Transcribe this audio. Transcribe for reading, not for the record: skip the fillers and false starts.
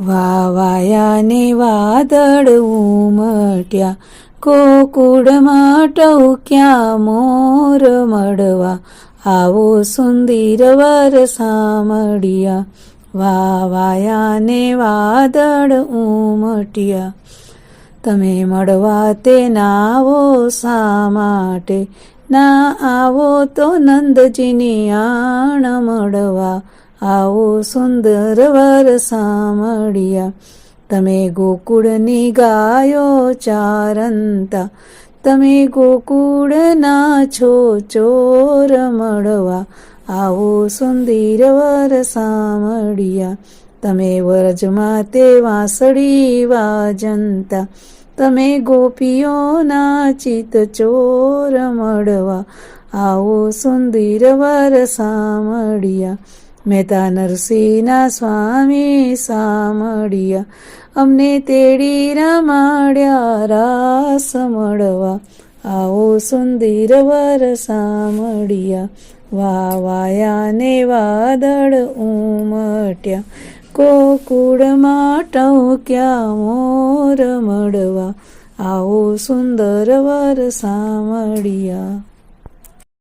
વાવાયાને વાદળ ઉમટ્યા, ગોકુળમાં ટહુક્યા મોર મળવા, આવો સુંદર વર સામળિયા. વાવાયાને વાદળ ઉમટ્યા, તમે મળવા તે ના આવો શા માટે? ના આવો તો નંદજીની આણ મળવા, આવો સુંદર વર સામળિયા. તમે ગોકુળની ગાયો ચારંતા, તમે ગોકુળના છો ચોર મળવા, આવો સુંદર વર સામળિયા. તમે વ્રજમાં તે વાંસળી વાજંતા, તમે ગોપીઓના ચિત ચોર મળવા, આવો સુંદર વર સામળિયા. મહેતા નરસિંહના સ્વામી સામળિયા, અમને તેડી રમાડ્યા રાસ મળવા, આવો સુંદર વર સામળિયા. વાવાયાને વાદળ ઉમટ્યા, ગોકુળમાં ટહુક્યા મોર મળવા, આવો સુંદર વર સામળિયા.